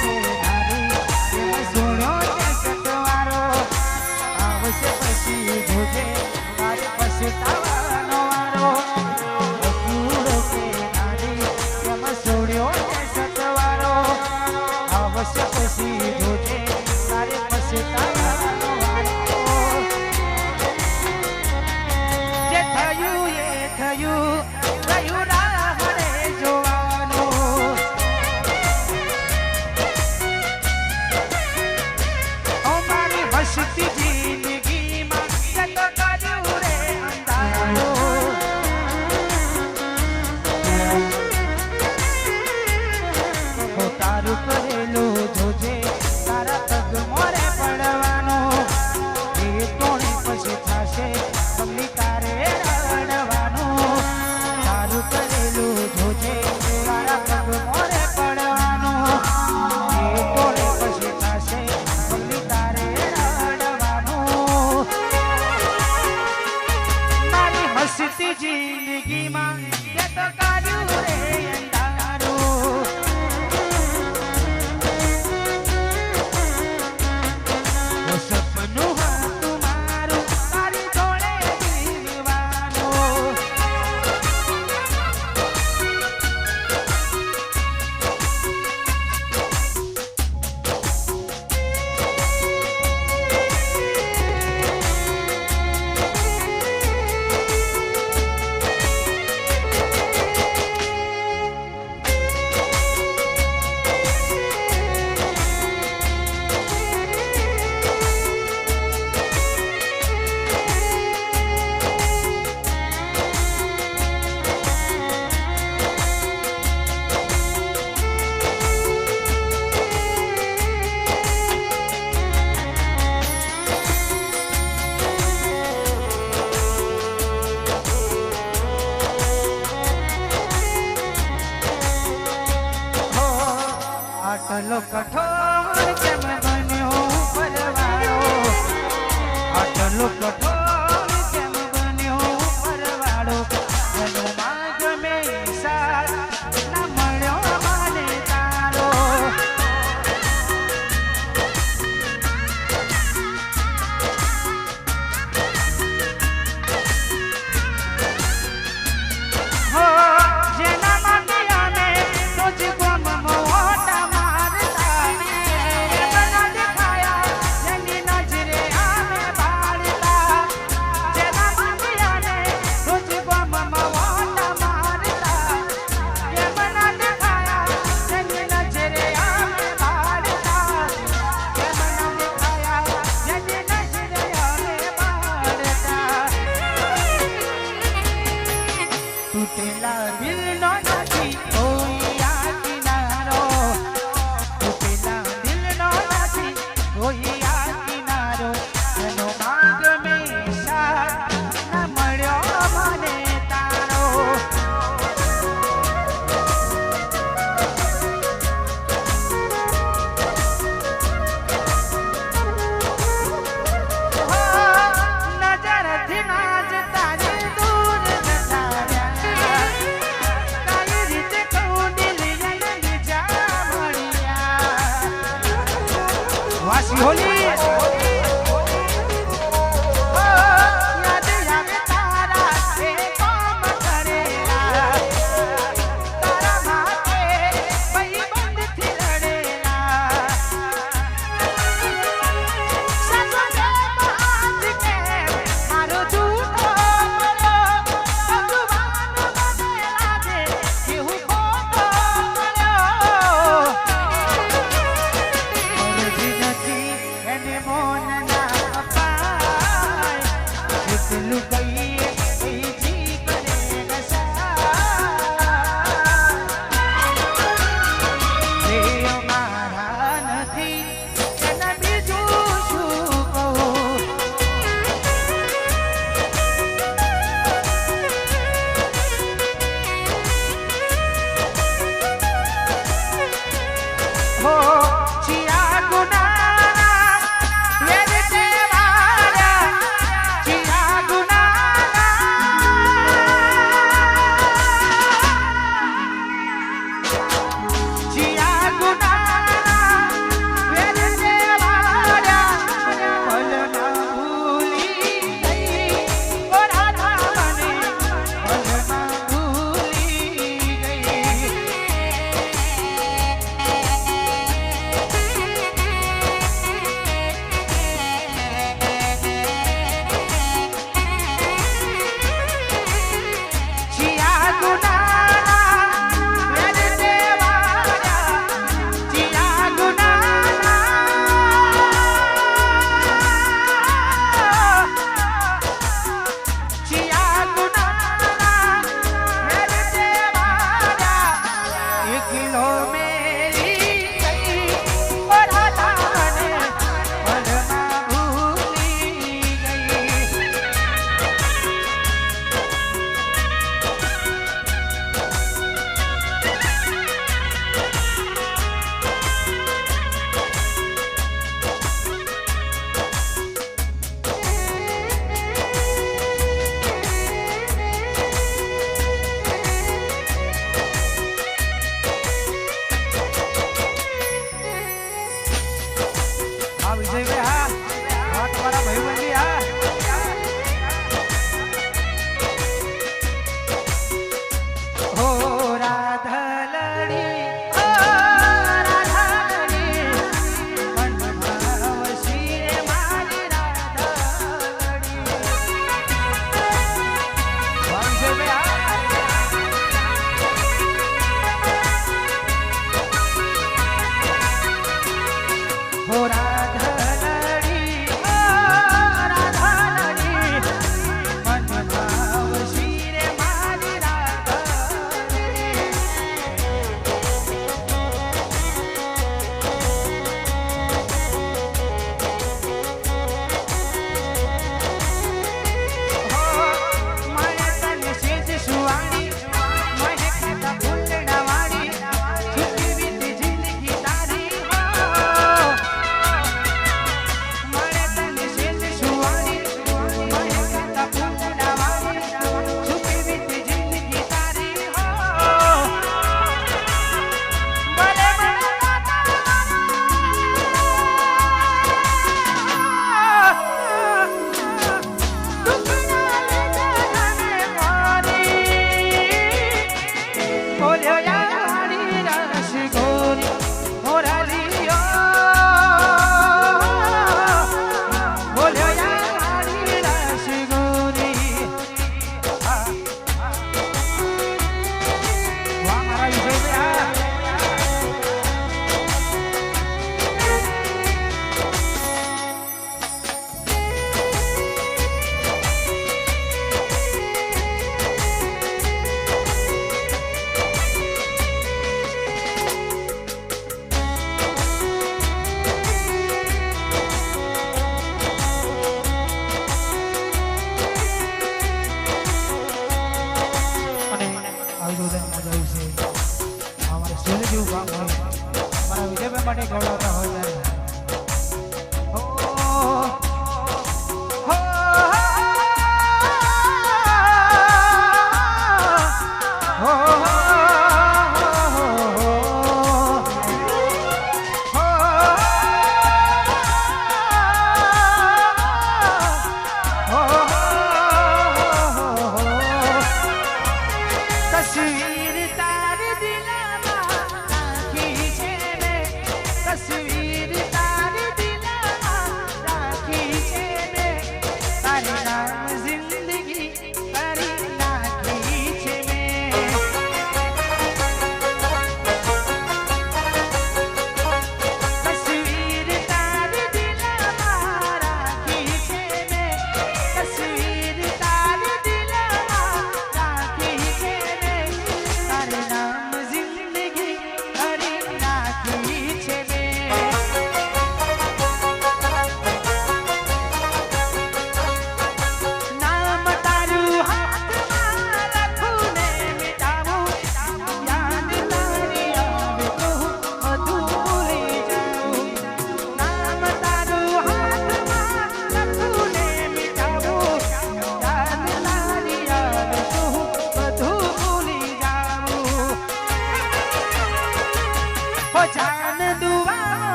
છે નારી એમાં સોણ્યો છે સતવારો આવશે પછી જોજે તારે પછતાવાનો વારો અધૂરો છે નારી એમાં સોણ્યો છે સતવારો આવશે પછી જોજે તારે પછતાવાનો વારો જે થયું એ થયું રહ્યું રાહ રે જોવાનું ઓ મારી હસતી જિંદગીમાં જતો કર્યું રે અંધારું ઓ તારું કરેલું જોજે તારા પગ મોરે પડવાનો એ તોણી પછી થશે કમલી તારે રડવાનું તારું કરેલું જોજે તારા પગ મોરે પડવાનું એ તોણી પછી થશે કમલી તારે રડવાનું મારી હસતી જિંદગીમાં તે તો કર્યું રે અંધારું સપનું હતું મારું તારી જોડે જીવવાનું આટલો કઠોર કેમ બન્યો પરવાળો આટલો કઠોર કેમ બન્યો પરવાળો જન્મમાં ગમે સાથ ના મળ્યો મને તારો હો જેના માટે અમે રોજ ગમમાં ઓટા મારતા એ બના દેખાયા જેની નજરે અમે બાળતા જેના માટે અમે રોજ ગમમાં ઓટા મારતા એ બના દેખાયા જેની નજરે અમે બાળતા એ બના દેખાયા જેની નજરે અમે બાળતા તૂટેલા દિલનો નથી કોઈ આ કિનારો તૂટેલા દિલનો નથી કોઈ આ કિનારો એનો માંગ મેં સાથ ના મળ્યો મને તારો નજરથી નાજ તારી દૂર જતા રહ્યા કઈ રીતે કહું દિલ એને બીજા મળ્યા વાસી હોલી યાદ આવે તારા એ કામ કરેલા તારા માટે ભાઈબંધથી લડેલા સાસોને બાદ કે મારો જૂઠો કર્યો ભગવાન મને લાગે કેવું ખોટો કર્યો મરજી નથી એને મોન ના અપાય જેટલું કહીએ એ જી કરે એ અમારા નથી એના બીજું શું કહું હો ચિયા ગુના વેર તેવારા ચિયા ગુના ચિયા ગુના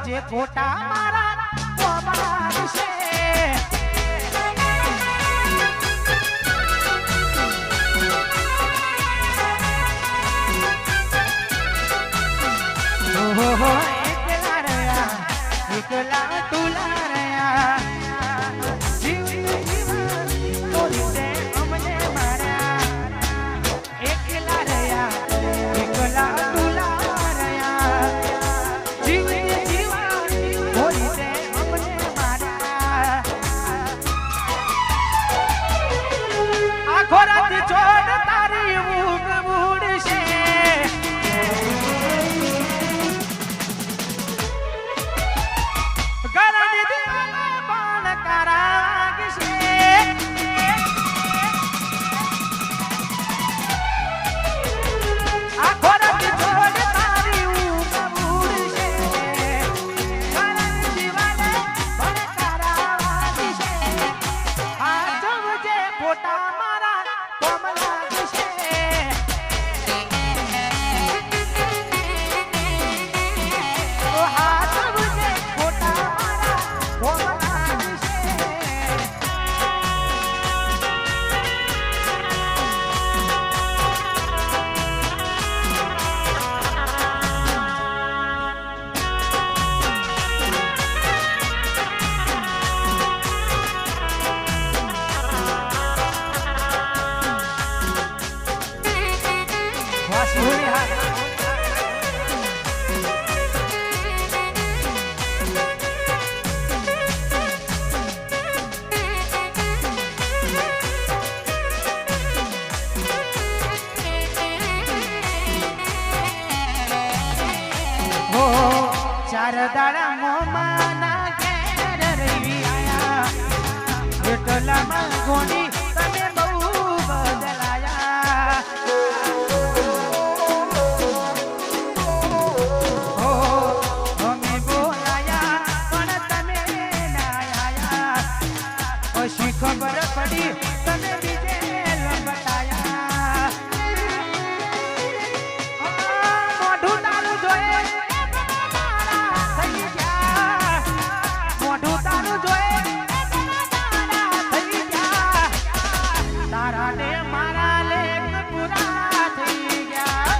જે ખોટા મારા કોબાર છે ઓહો એકલા રહ્યા એકલા તુલા રહ્યા જીવ છોડ તારી ઊંઘ ઉડશે ગરડી દીવાને બાણ કરાગશે આ ખોરાકી છોડ તારી ઊંઘ ઉડશે ગરડી દીવાને બાણ કરાગશે આ જવજે ફોટા મારા કોમ લાગશે ઓ હા જવજે ફોટા મારા કોમ લાગશે વાસી હોરી હા હો ચાર દાડા મોમાના ઘેર રહી આયા એટલામાં ગોની તમે બહુ બદલાયા હો અમે બોલાયા પણ તમે ના આયા પછી ખબર પડી તમે બીજે લંબટાયા મોઢું તારું જોયે થઈ ગયા મોઢું તારું જોયે થઈ ગયા તારા ને મારા લેખ પૂરા થઈ ગયા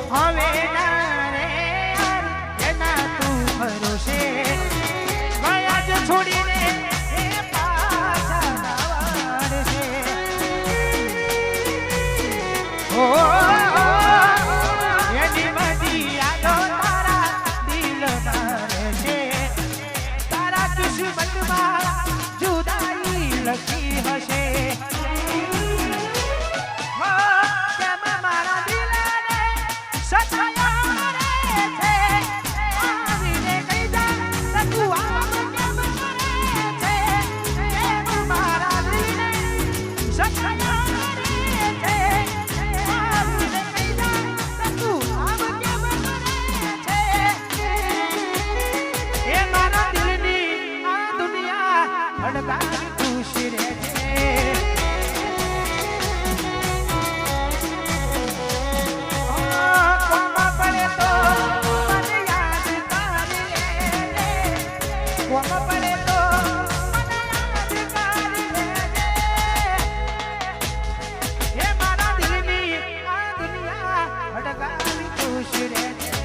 હવે ના રે એના તું ભરોસે ગયા જ છોડીને એ પાછા ના વળશે ઓ એની બધી યાદો તારા દિલમાં રહેશે તારા કિસ્મતમાં જુદાઈ લખી હશે હો કેમ મારા દિલને સતાયા રે છે આવીને કહી જા તું આમ કેમ કરે છે કેમ મારા દિલને સતાયા રે છે આવીને કહી જા તું આમ કેમ કરે છે એ મારા દિલની આ દુનિયા હડકાવી ખુશ રહે છે કોમા પડે તો મને યાદ કરી લેજે કોમા પડે તો મને યાદ કરી લેજે એ મારા દિલની આ દુનિયા હડકાવી ખુશ રહે છે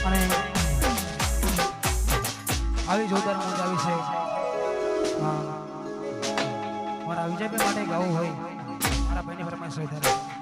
અને આવી જોરદાર મોજ આવી છે હા મારા વિજયભાઈ માટે ગાવું હોય મારા ભાઈની ફરમાઈશ હોય ત્યારે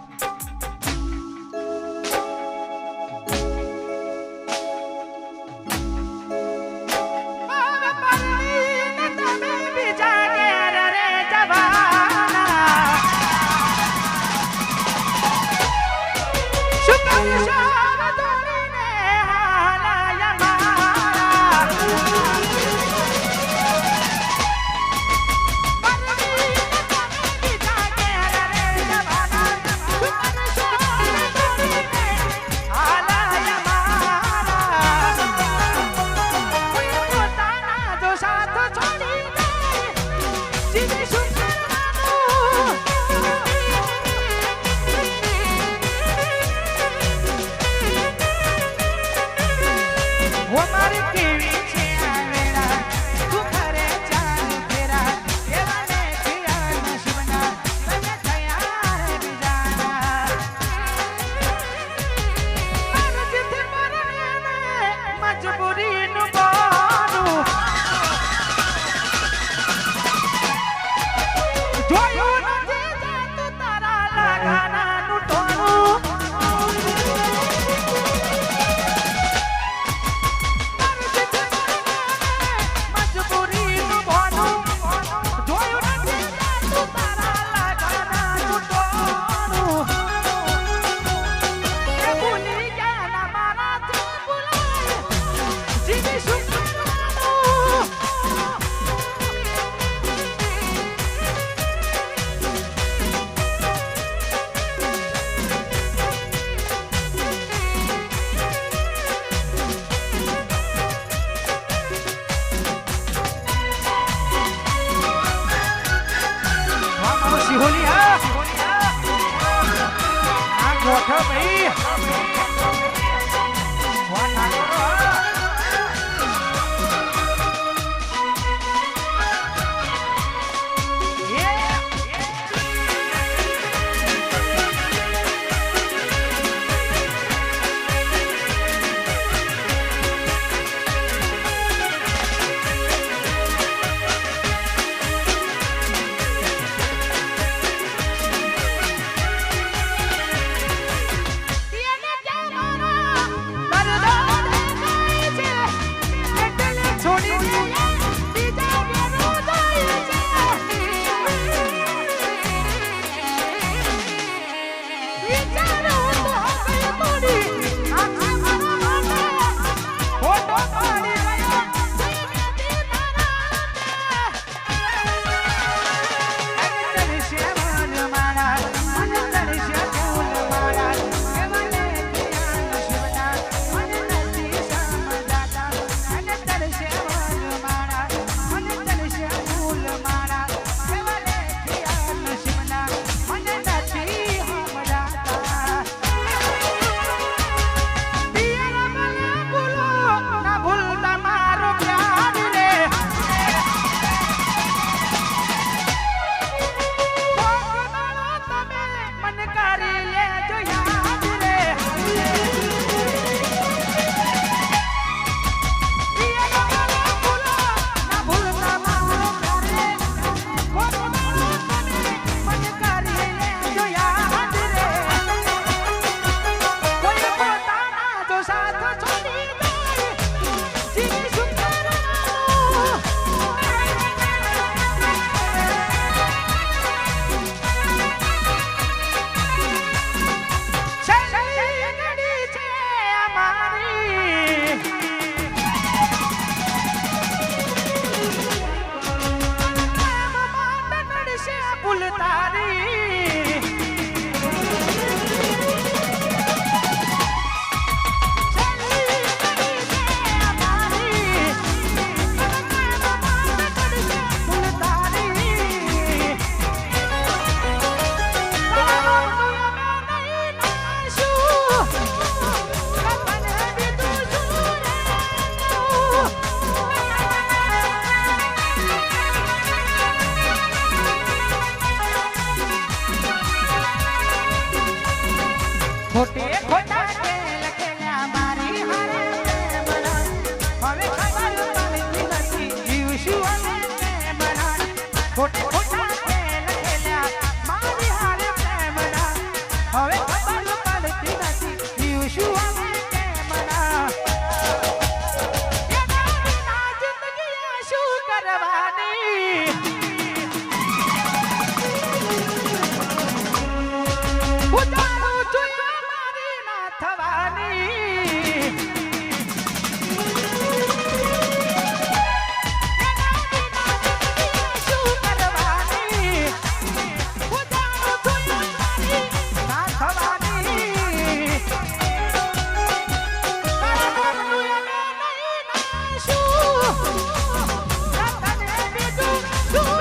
શું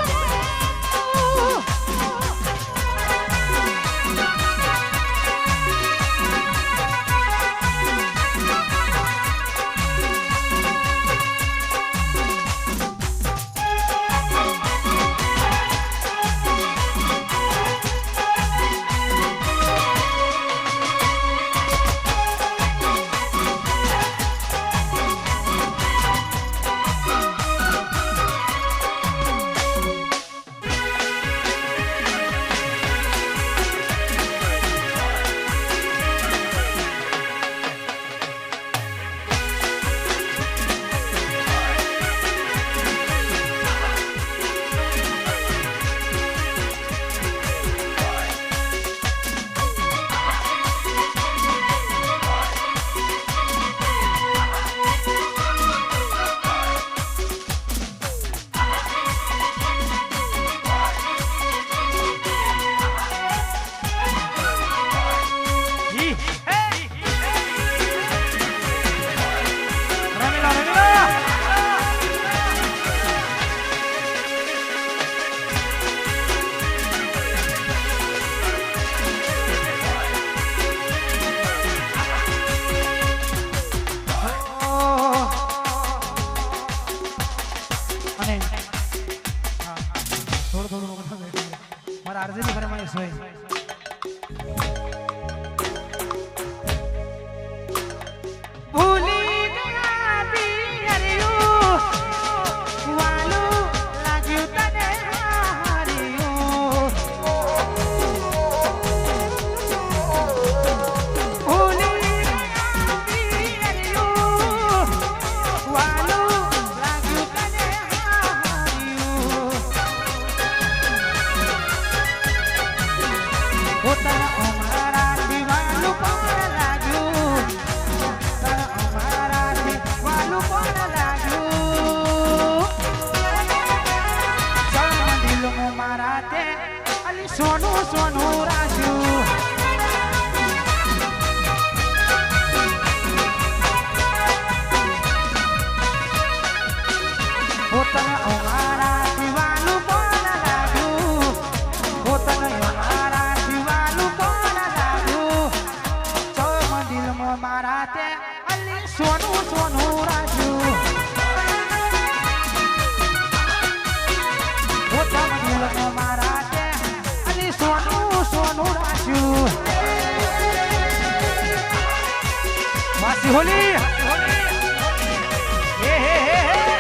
આરજેની ફરમાઈશ હોય ભૂલી ગયા પિયરિયું વાલું લાગ્યું તને હારિયું ભૂલી ગયા પિયરિયું વાલું લાગ્યું તને હારિયું પોતાના અમારા દીવાનું પણ લાગ્યું અમારા દીવાનું પણ લાગ્યું દિલમાં મારા તે અલી સોનું સોનું રાખ્યું પોતાના અમારા દીવાનું પણ લાગ્યું પોતાના અમારા દીવાનું પણ લાગ્યું દિલમાં મારા તે અલી સોનું સોનું રાખ્યું પોતાના દિલમાં મારા તે અલી સોનું સોનું રાખ્યું વાસી હોલી હે હે હે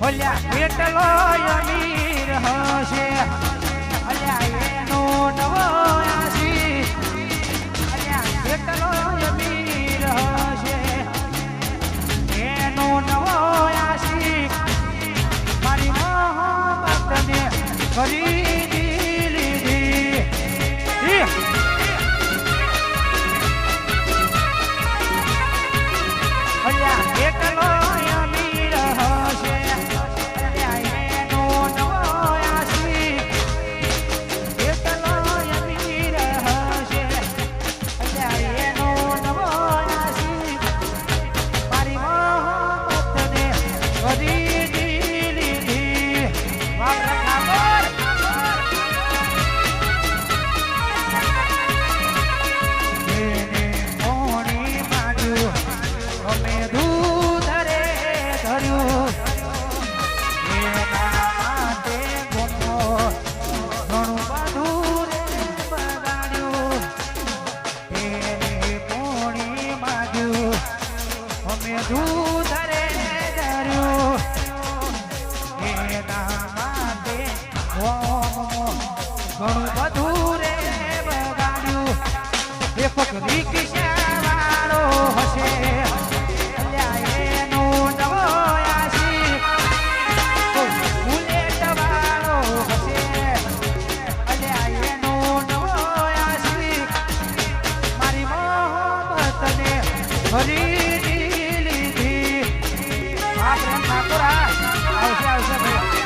ઓલ્યા કેટલો અમીર હશે અલ્યા એનો નવો આશી અલ્યા કેટલો અમીર હશે એનો નવો આશી મારી મોહબ્બતને ખરીદી લીધી અલ્યા કેટલો અમીર હશે ઘણું બધું રે બગાડ્યું એક રિક્ષા વાળો હશે એનો નવો આશી બુલેટ વાળો હશે એનો નવો આશી મારી મોહબ્બતને ખરીદી લીધી આપણે ઠાકોરા આવશે આવશે ભાઈ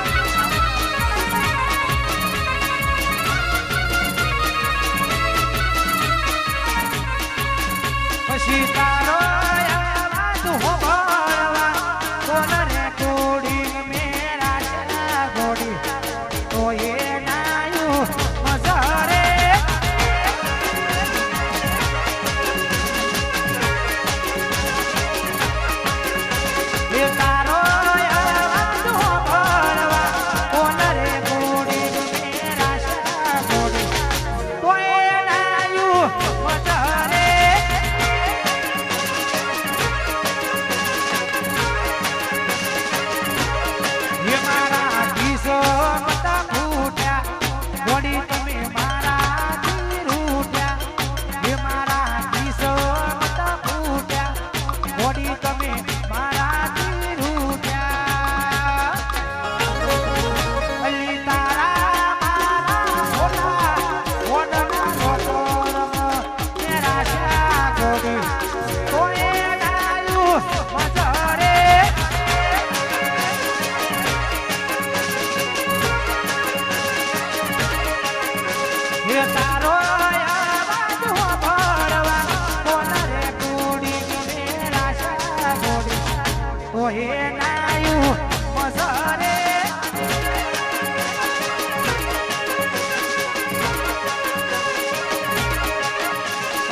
નાયું મસરે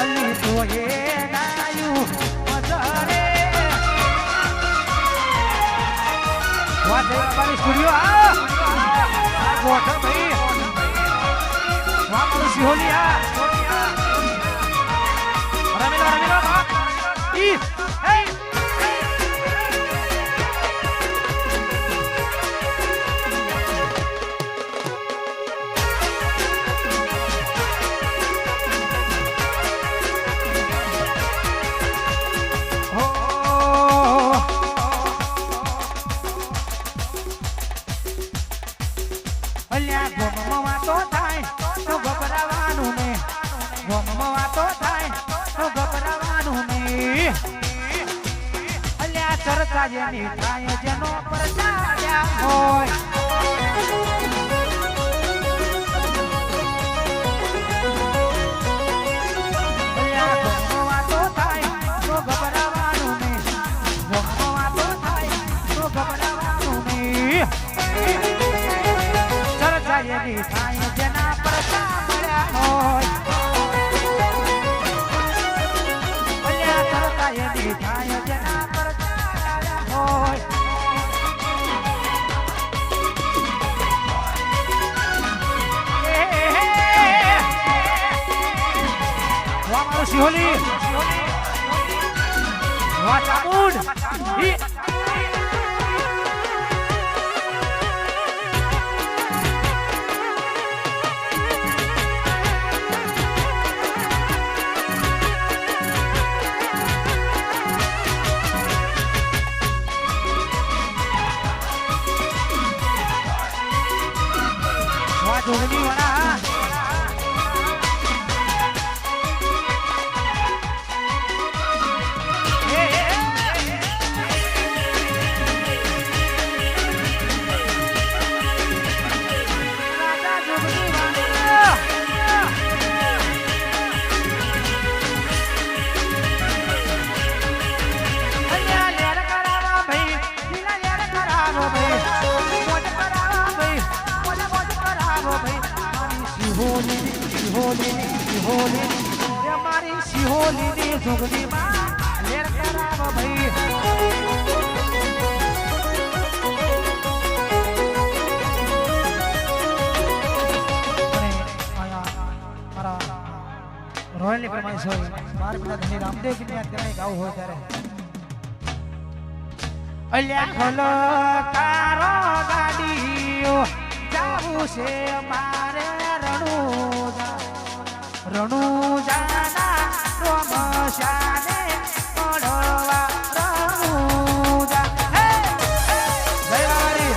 અલી તો એ નાયું મસરે વાતે અમારી સ્ટુડિયો આ ગોઠ ભાઈ વાપરું સિહોલિયા રમેલા ઈ હે અલ્યા ગોમમાં વાતો થાય તો ગભરાવાનું ને ગોમમાં વાતો થાય તો ગભરાવાનું ને અલ્યા ચર્ચા જેની થાય જેનો પ્રચાર્યા હોય અલ્યા ગોમમાં વાતો થાય તો ગભરાવાનું ને ગોમમાં વાતો થાય તો ગભરાવાનું ને જેની થાય જેના પરસા મળ્યા હોય અલ્યા તરતા જેની થાય જેના પરસા મળ્યા હોય વાહ મારો સિહોલી વાહ ચામુંડ જોગની વાળા મારી સિહોલી ની જોગની માં લેર કરાવો ભાઈ રોયલ ની પ્રમાણે સોરી બાર પેલા ધની રામદેવ કી યાદ કરીને ગાવું હોય ત્યારે અલ્યા ખોલો કારો ગાડીઓ જાવું છે મારે રણુજાના રોમશાને પડવા રણુજા હે જયવારી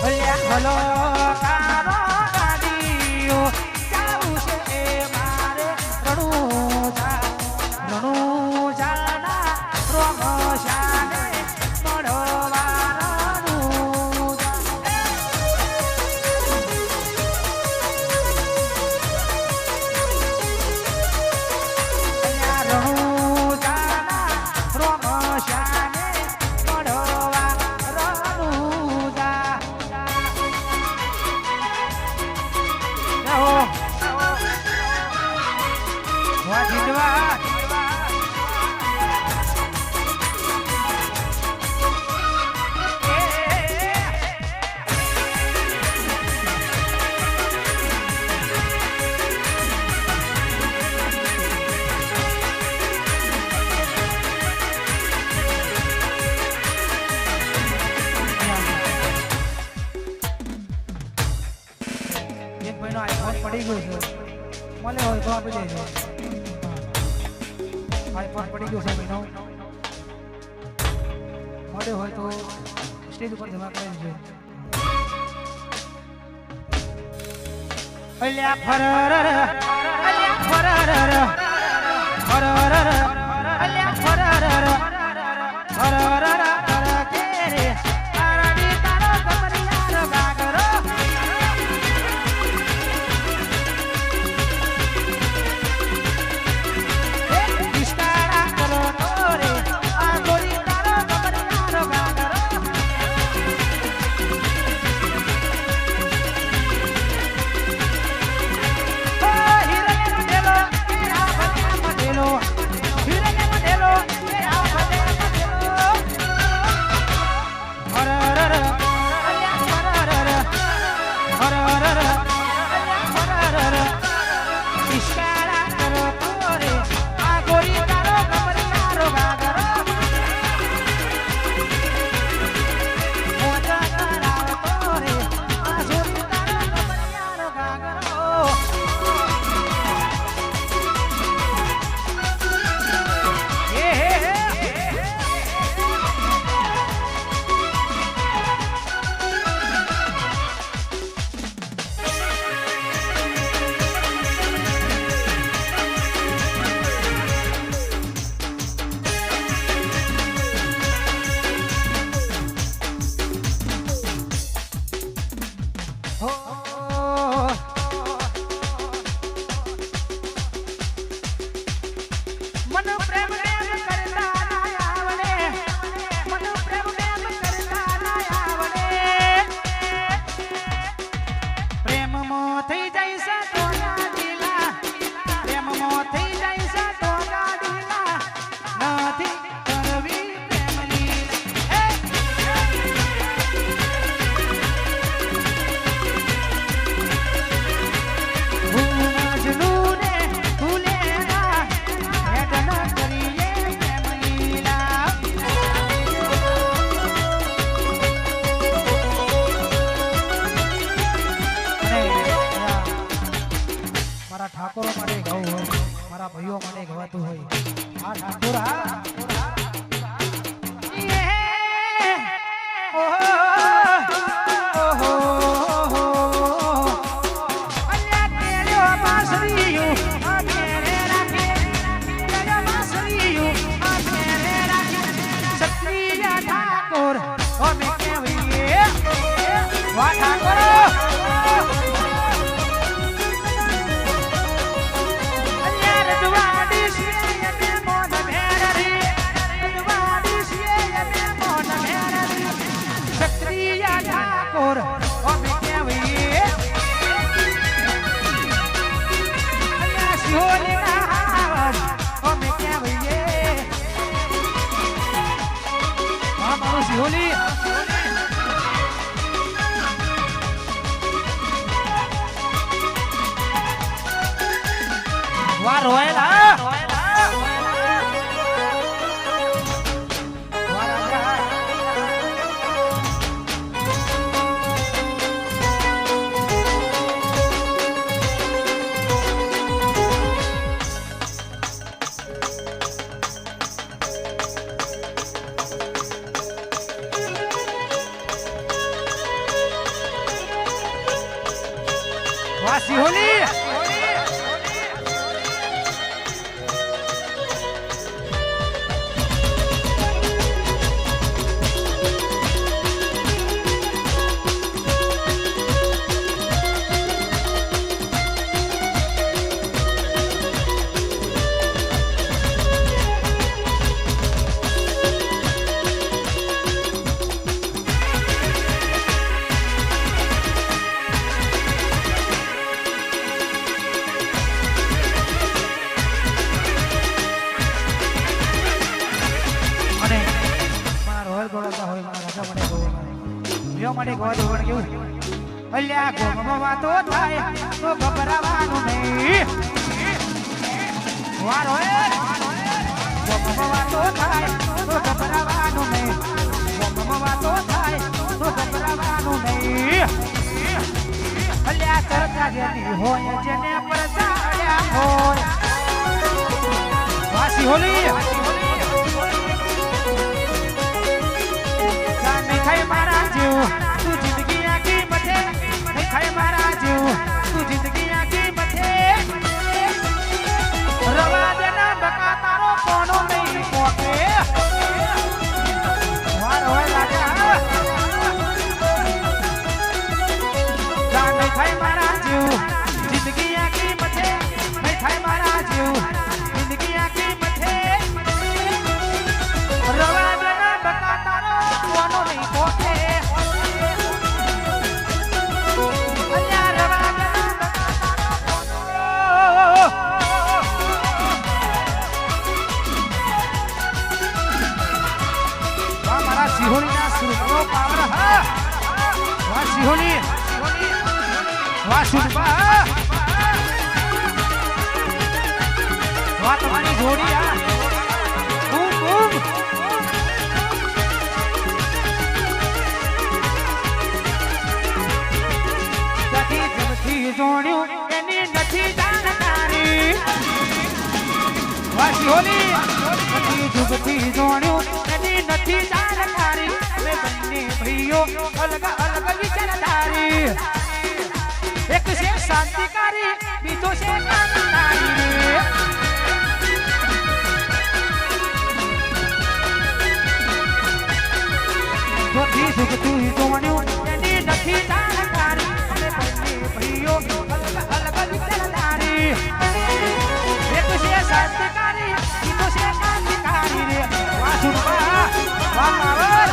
અલ્યા ખોલો કારો ગાડીઓ જાવું છે મારે રણુજાના રોમશાને પડવા પડી ગયું છે મળે હોય તો આપી દેજો આઈફોન પડી ગયું છે મહિનો મળે હોય તો સ્ટેજ ઉપર જમા કરી દેજો અલ્યા ફરર અલ્યા ફરર ફરર અલ્યા ફરર ફરર કેરે આરાડી તારો કમરિયાર ગાગરો મારા ભાઈઓ માટે ગવાતું હોય આ ઠાકોર હોલી વાહ રોયલા વાસી હોલી માટે ગોદ પણ કેવું અલ્યા ગોમમાં વાતો થાય તો ગભરાવાનું નહીં વારો ગોમમાં વાતો થાય તો ગભરાવાનું નહીં ગોમમાં વાતો થાય તો ગભરાવાનું નહીં અલ્યા ચર્ચા જેની હોય જેને પડસાડ્યા હોય વાસી હોલી થાય મારા જેવું તું જિંદગી આખી મથે થાય મારા જેવું તું જિંદગી આખી મથે રવા દેના બકા તારો કોનો નહીં પોકે વાર હોય લાગ્યા જાન થાય મારા જેવું જિંદગી આખી મથે થાય મારા જેવું જિંદગી આખી મથે રવા દેના બકા તારો કોનો નહીં પોકે સિહોલીના સુરનો પાવર હા વાહ સિહોલી વાહ સુરપા વાહ તમારી જોડી આ બૂમ બૂમ જતી જમથી જોડ્યું એની નથી જાણકારી વાહ સિહોલી જતી જુગથી જોડ્યું એની નથી જાણકારી અમે બંને ભાઈઓ અલગ અલગ વિચારધારી એક છે શાંતિકારી બીજો છે ક્રાંતિકારી જોથી સુખતું જોણ્યું એની નથી જાણકારી અમે બંને ભાઈઓ અલગ અલગ વિચારધારી એક છે શાંતિકારી બીજો છે ક્રાંતિકારી રે વાસુબા વાહ પાવર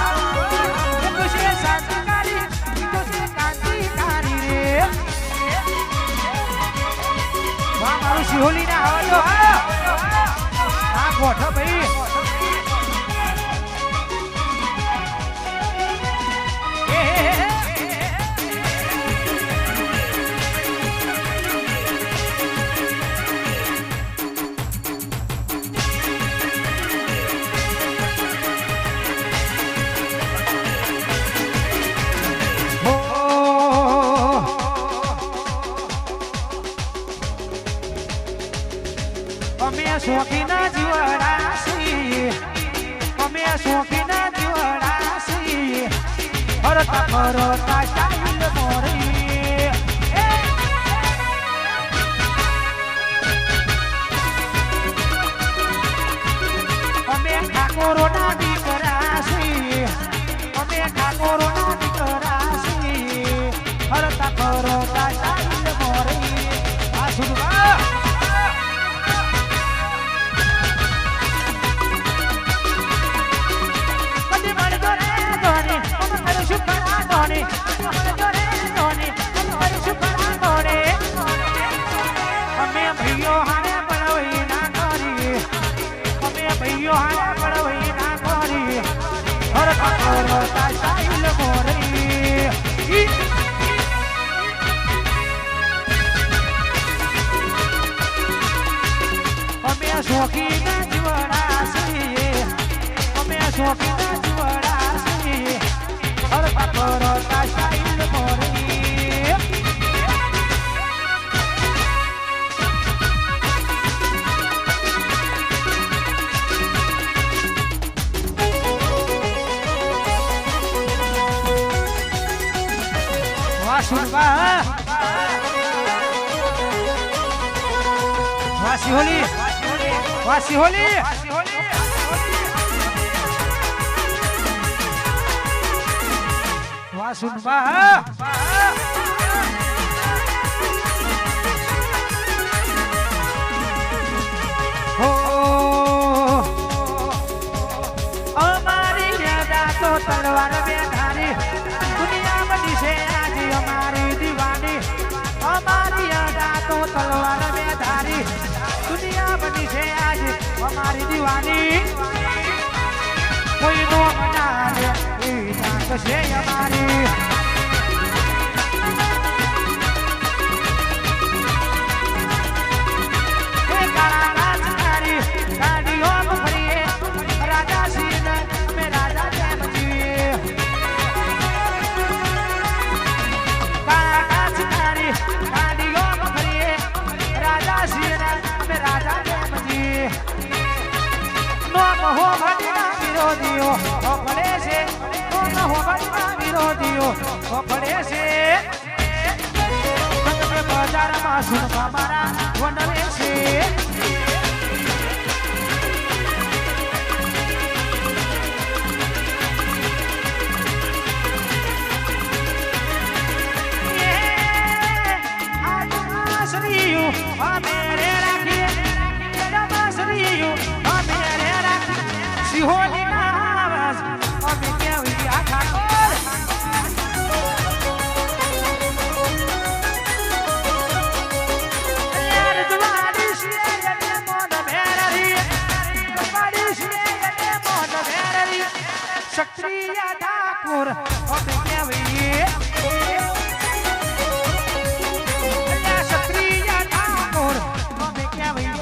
એક છે શાંતિકારી બીજો છે ક્રાંતિકારી રે વાહ મારું સિહોલી ના હવાજો હા ગોઠ ભાઈ શોખીના જીવડાસી હરતા ફરતા સ્ટાઈલ મોરી અમે ઠાકોરોના દીકરાસી અમે ઠાકોરોના દીકરાસી હરતા ફરતા સ્ટાઈલ મોરી આ સુરવા શોખીના જીવડાસી અમે શોખીના જીવડાસી હરતા ફરતા સ્ટાઈલ મોરી વાસુરબા વાસી હોલી વાસી હોલી વાસુરબા હો અમારી યાદા તો તલવાર બેઠારી દુનિયા બની છે આજે અમારી દીવાની અમારી યાદા તો તલવાર બેઠારી દુનિયા બની છે આજે અમારી દીવાની કોઈ નો મનાલે એવી જાત છે અમારી બજારમાં સુનવા મારા વનવે છે સિહોલી ના આવાજ અમે કેવી આખા ક્ષત્રિય ઠાકોર અમે કેવી ક્ષત્રિય ઠાકોર અમે કેવી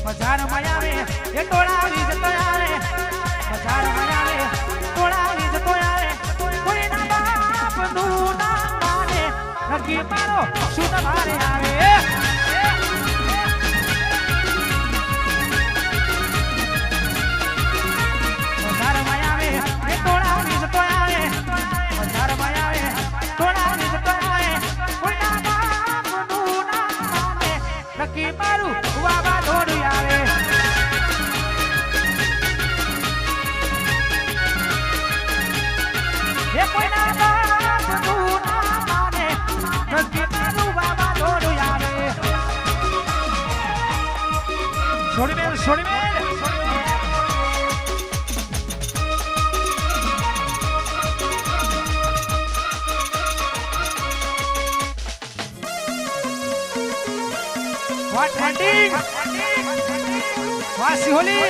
બજાર માયા રે એ ટોળાવી જતો આવે બજાર માયા રે ટોળાવી જતો આવે કોઈ ના બાપ નું ના માને નકી મારો શું મારે આવે બજાર માયા રે એ ટોળાવી જતો આવે બજાર માયા રે ટોળાવી જતો આવે કોઈ ના બાપ નું ના માને નકી મારું વાવા દોડી આવે એ કોઈ ના બાપ નું ના માને નકી મારું વાવા દોડી આવે છોડી મેલ What trending? What's holy?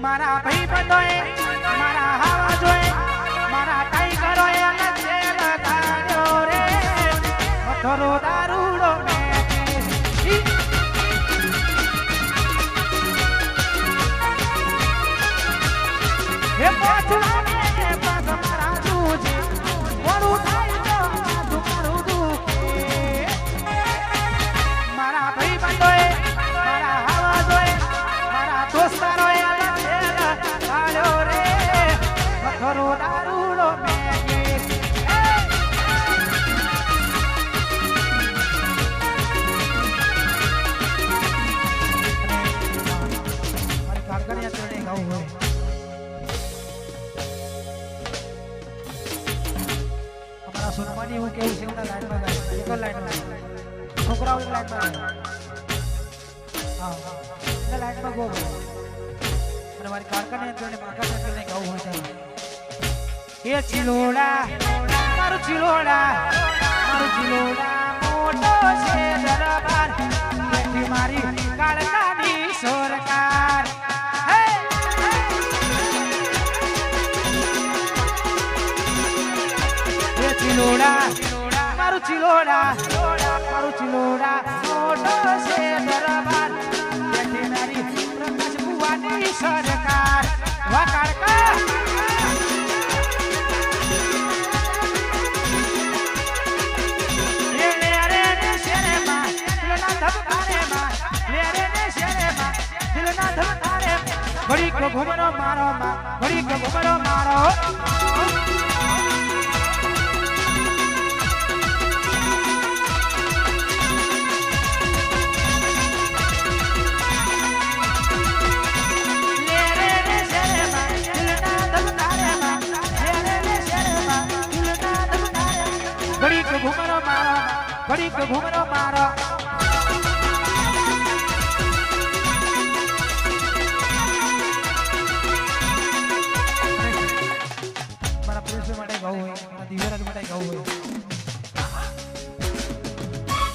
મારા ભાઈ બંધોએ મારા હાવા જોએ મારા ટાઈગરોએ અલગ છે લગાડ્યો રે મથરો દારૂડો હે પોચુલાને પગ મારા દૂજે મોડું થાય તો મારું દુખે મારા ભાઈ બંધોએ મારા હાવા જોએ મારા દોસ્તારોએ ખરો દારૂડો મેગી મારી કાગળિયા ચડે ગાવું હોય અમારા સુરમાની એવું કેવું છે એમના લાઈનમાં ગાય એક લાઈનમાં છોકરાઓ લાઈનમાં હા એટલે લાઈનમાં ગો અને મારી કાગળિયા ચડે માગા ચડે ગાવું હોય ત્યારે એ ચિલોડા મારું ચિલોડા મોટો છે દરબાર એથી મારી કાળકાની સરકાર એ ચિલોડા મારું ચિલોડા મોટો છે દરબાર એથી મારી પ્રકાશ બુવાની સરકાર વા કાળકા ઘડી કો ઘુમરો મારો ઘડી કો ઘુમરો મારો ઘડી કો ઘુમરો મારો ઘડી કો ઘુમરો મારો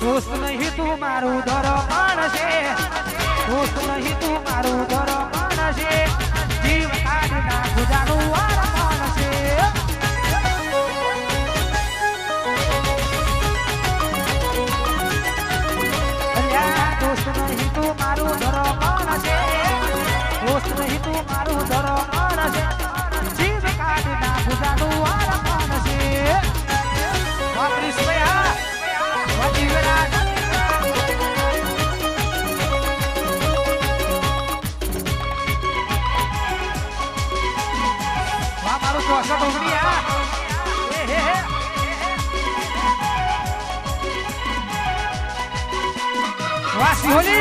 दोस्त नहीं तू मारू धरो मानसे दोस्त नहीं तू मारू धरो मानसे जीव काढी नाखू जाणू वार मानसे दोस्त नहीं तू मारू धरो मानसे दोस्त नहीं तू मारू धरो मानसे जीव काढी नाखू जाणू वार मानसे वापरीस भया Cosa Hungría Wasi Holi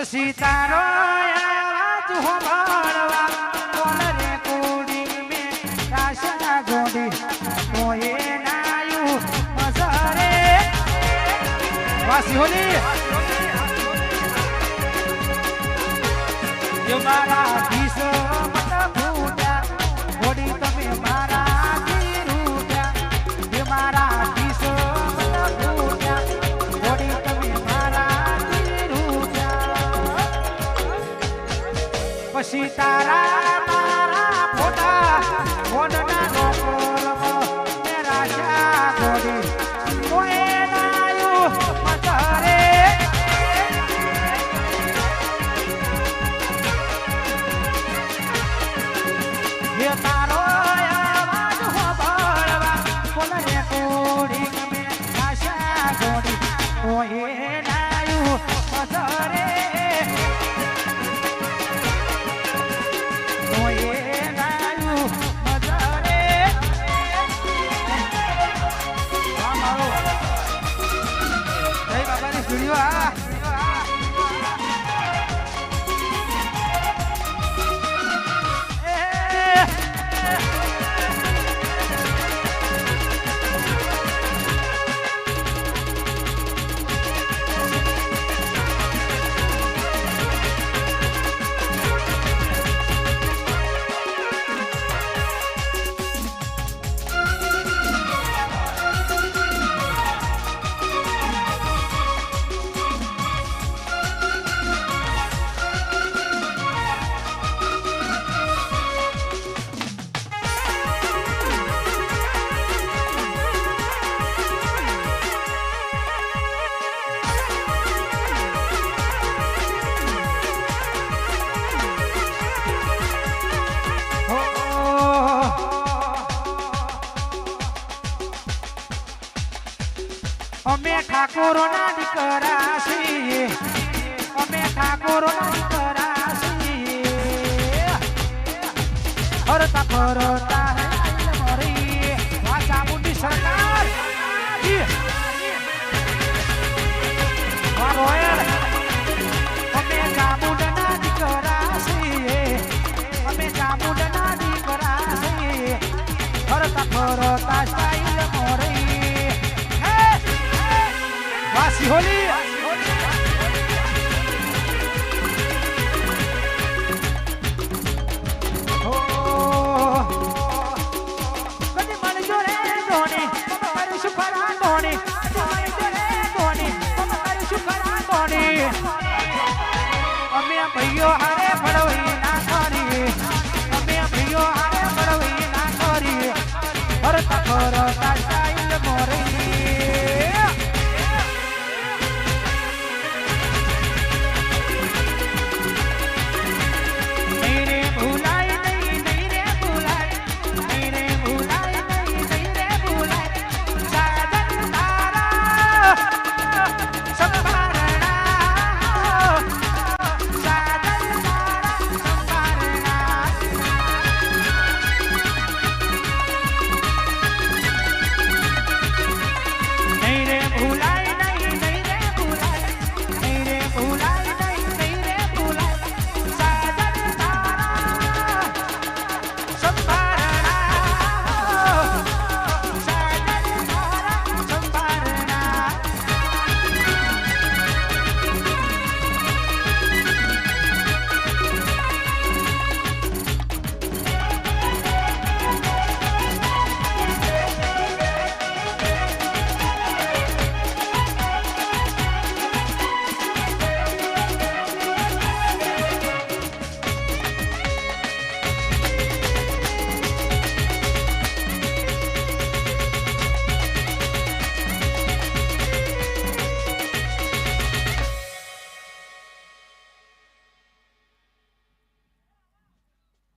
પછી તારો આવાજ હોંભળવા કોણ રે કુડી મે રાશા જોડી કોએ નાયું મઝરે વાસી હોલી યો મારા કિસ મત ભૂલ્યા હોડી તમે મારા રૂપિયા યો મારા કિસ મત ભૂલ્યા હોડી તમે મારા રૂપિયા પછી તારા મારા ફોટા ફોનના ગોકળમાં મે રાશા ગોડી કોએ નાયું મઝરે ये तारो आवाज होंभळवा कोण रे कोडी મે આશા ગોડી કોએ નાયું મઝરે કોએ નાયું મઝરે આ મારો જય બાબાની સ્ટુડિયો આ અમે ઠાકોરના દીકરા છીએ અમે ઠાકોરના દીકરા છીએ હરતા ફરતા મરી વાસા મુંડી સરકાર અમે ચામુંડના દીકરા છીએ અમે ચામુંડના દીકરા છીએ હરતા ફરતા સ્ટાઈલ મરી વાસી હોલી કદી મળજો રે ધોની મારું સુખરા ધોની મળજો રે ધોની મારું સુખરા ધોની અમે ભઈઓ હારે ભળવી ના કરી અમે ભઈઓ હારે ભળવી ના કરી હરતા ફરતા